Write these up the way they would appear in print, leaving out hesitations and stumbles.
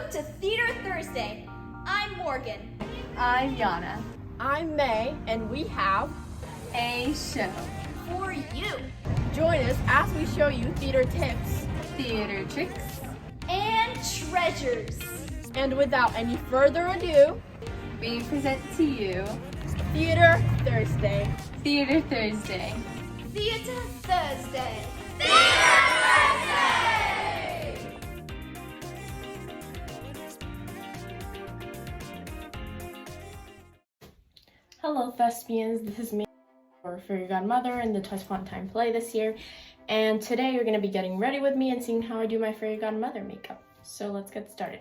Welcome to Theater Thursday. I'm Morgan. I'm Yana. I'm May, and we have A show For you. Join us as we show you theater tips theater tricks And treasures. And without any further ado, we present to you Theater Thursday. Theater Thursday. Theater Thursday. Hello thespians, this is Maye for Fairy Godmother and the Twice Upon a Time play this year. And today you're going to be getting ready with me and seeing how I do my Fairy Godmother makeup. So let's get started.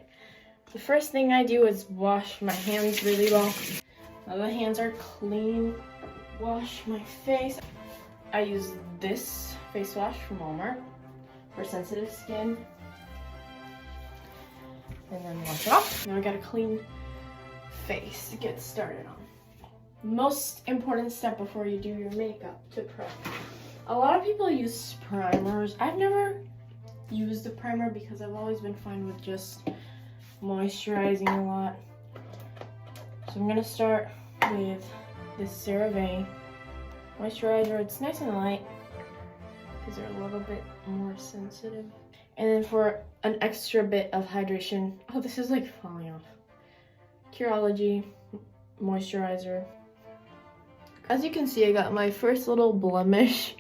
The first thing I do is wash my hands really well. Now the hands are clean. Wash my face. I use this face wash from Walmart for sensitive skin. And then wash it off. Now I got a clean face to get started on. Most important step before you do your makeup to prep. A lot of people use primers. I've never used a primer because I've always been fine with just moisturizing a lot. So I'm gonna start with this CeraVe moisturizer. It's nice and light because they're a little bit more sensitive. And then for an extra bit of hydration, oh, this is like falling off. Curology moisturizer. As you can see, I got my first little blemish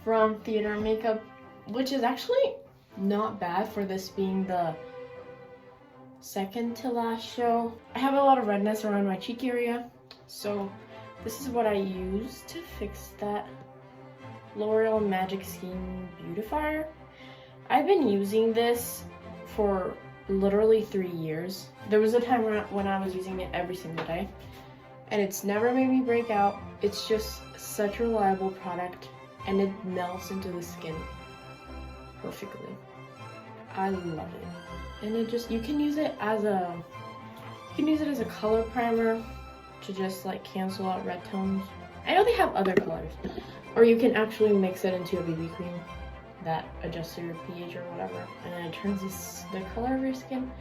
from theater makeup, which is actually not bad for this being the second to last show. I have a lot of redness around my cheek area, so this is what I use to fix that. L'Oreal Magic Skin Beautifier. I've been using this for literally 3 years. There was a time when I was using it every single day, and it's never made me break out. It's just such a reliable product, and it melts into the skin perfectly. I love it. And it just, you can use it as a color primer to just like cancel out red tones. I know they have other colors, or you can actually mix it into a BB cream that adjusts your pH or whatever, and then it turns the color of your skin.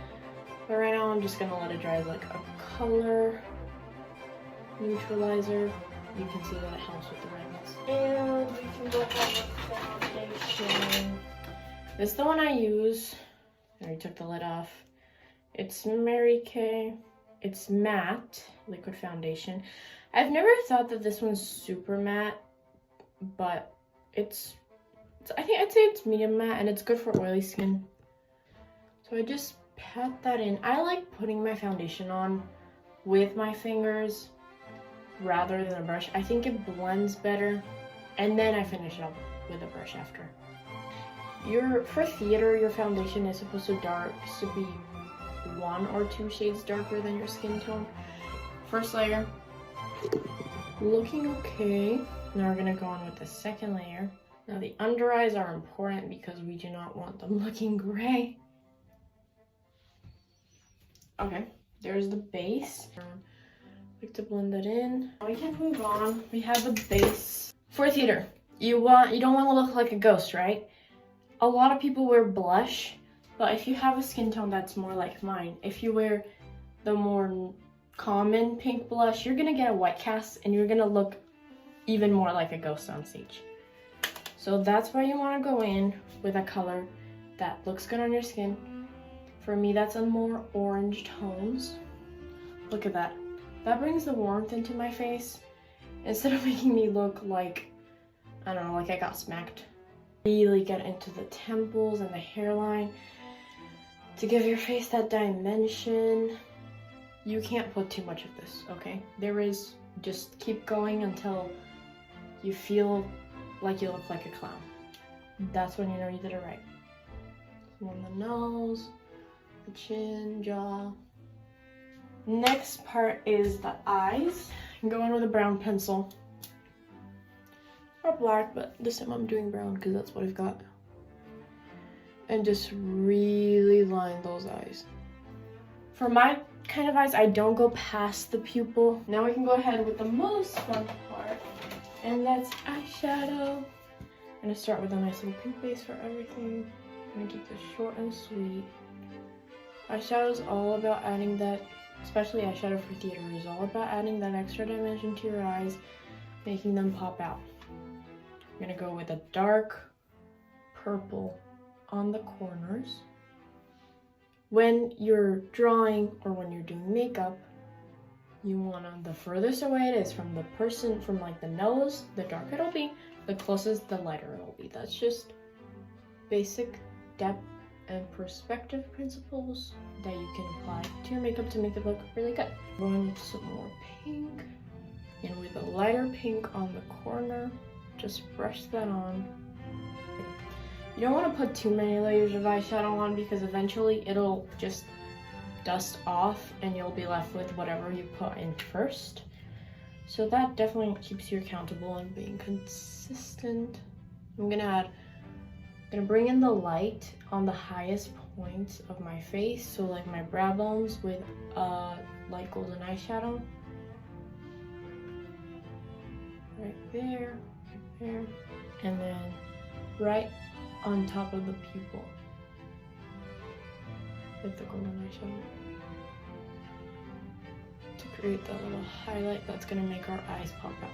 But right now I'm just gonna let it dry as like a color neutralizer. You can see that it helps with the redness. And we can go over foundation. This is the one I use. I already took the lid off. It's Mary Kay. It's matte liquid foundation. I've never thought that this one's super matte, but I'd say it's medium matte, and it's good for oily skin. So I just pat that in. I like putting my foundation on with my fingers rather than a brush. I think it blends better, and then I finish it up with a brush after. For theater, your foundation is supposed to be 1 or 2 shades darker than your skin tone. First layer, looking okay. Now we're gonna go on with the second layer. Now the under eyes are important because we do not want them looking gray. Okay, there's the base. Like to blend it in. Now we can move on. We have the base. For theater, you don't want to look like a ghost, right? A lot of people wear blush, but if you have a skin tone that's more like mine, if you wear the more common pink blush, you're gonna get a white cast and you're gonna look even more like a ghost on stage. So that's why you want to go in with a color that looks good on your skin. For me, that's a more orange tones. Look at that. That brings the warmth into my face instead of making me look like, I don't know, like I got smacked. Really get into the temples and the hairline to give your face that dimension. You can't put too much of this, okay? Just keep going until you feel like you look like a clown. That's when you know you did it right. On the nose, the chin, jaw. Next part is the eyes. I'm going with a brown pencil. Or black, but this time I'm doing brown because that's what I've got. And just really line those eyes. For my kind of eyes, I don't go past the pupil. Now we can go ahead with the most fun part, and that's eyeshadow. I'm gonna start with a nice little pink base for everything. I'm gonna keep this short and sweet. Eyeshadow is all about adding that, especially eyeshadow for theater, is all about adding that extra dimension to your eyes, making them pop out. I'm gonna go with a dark purple on the corners. When you're drawing or when you're doing makeup, you wanna, the furthest away it is from the person, from like the nose, the darker it'll be, the closest, the lighter it'll be. That's just basic depth and perspective principles that you can apply to your makeup to make it look really good. Going with some more pink, and with a lighter pink on the corner, just brush that on. You don't want to put too many layers of eyeshadow on because eventually it'll just dust off and you'll be left with whatever you put in first. So that definitely keeps you accountable and being consistent. I'm gonna bring in the light on the highest points of my face, so like my brow bones with light golden eyeshadow. Right there, and then right on top of the pupil with the golden eyeshadow to create that little highlight that's gonna make our eyes pop out.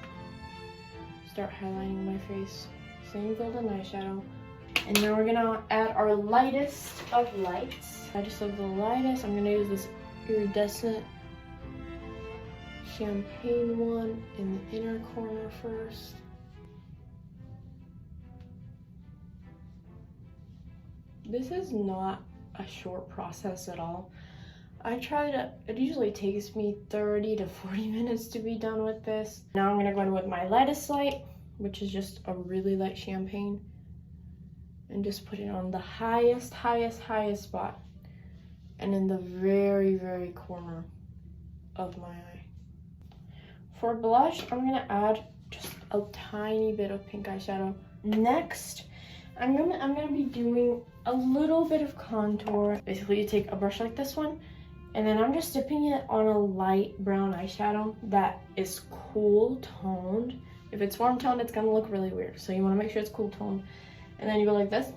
Start highlighting my face, same golden eyeshadow, and then we're gonna add our lightest of lights. Lightest of the lightest, I'm gonna use this iridescent champagne one in the inner corner first. This is not a short process at all. It usually takes me 30 to 40 minutes to be done with this. Now I'm gonna go in with my lightest light, which is just a really light champagne, and just put it on the highest spot, and in the very corner of my eye. For blush, I'm gonna add just a tiny bit of pink eyeshadow. Next, I'm gonna be doing a little bit of contour. Basically, you take a brush like this one, and then I'm just dipping it on a light brown eyeshadow that is cool toned. If it's warm toned, it's gonna look really weird. So you wanna make sure it's cool toned. And then you go like this,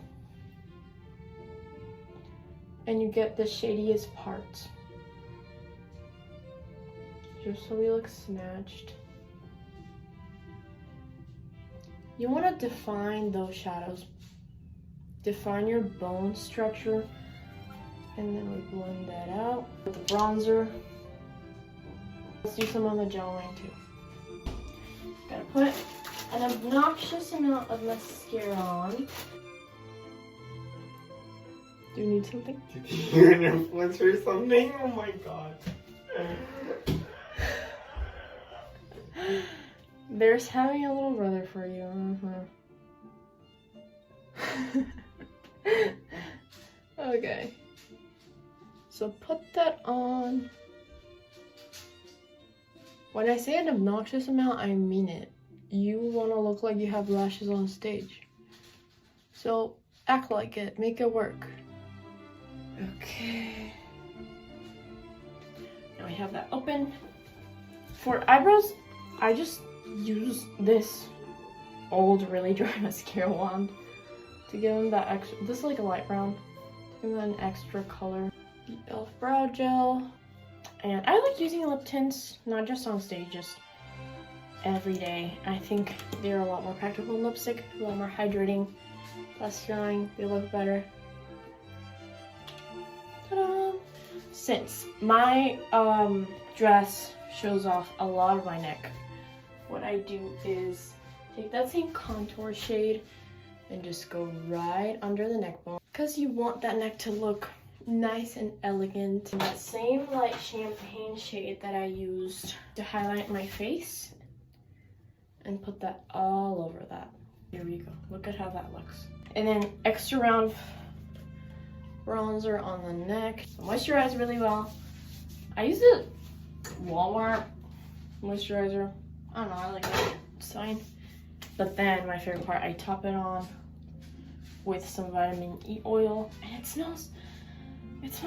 and you get the shadiest parts, just so we look snatched. You want to define those shadows, define your bone structure, and then we blend that out with the bronzer. Let's do some on the jawline too. Gotta put an obnoxious amount of mascara on. Do you need something? Did you hear an influencer or something? Oh my god. There's having a little brother for you. Okay. So put that on. When I say an obnoxious amount, I mean it. You want to look like you have lashes on stage. So act like it. Make it work. Okay. Now we have that open. For eyebrows, I just use this old, really dry mascara wand to give them that extra. This is like a light brown. To give them an extra color. The e.l.f. brow gel. And I like using lip tints, not just on stage, just every day. I think they're a lot more practical than lipstick, a lot more hydrating, less drying, they look better. Ta-da! Since my dress shows off a lot of my neck, what I do is take that same contour shade and just go right under the neck bone, because you want that neck to look nice and elegant. And that same light champagne shade that I used to highlight my face, and put that all over that. Here we go. Look at how that looks. And then extra round bronzer on the neck. So moisturize really well. I use the Walmart moisturizer. I don't know, I like it. It's fine. But then my favorite part, I top it on with some vitamin E oil, and it smells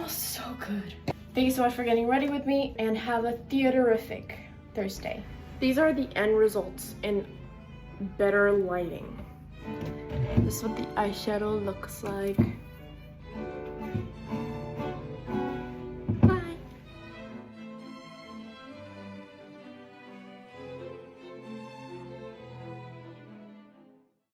so good. Thank you so much for getting ready with me, and have a theaterific Thursday. These are the end results in better lighting. This is what the eyeshadow looks like.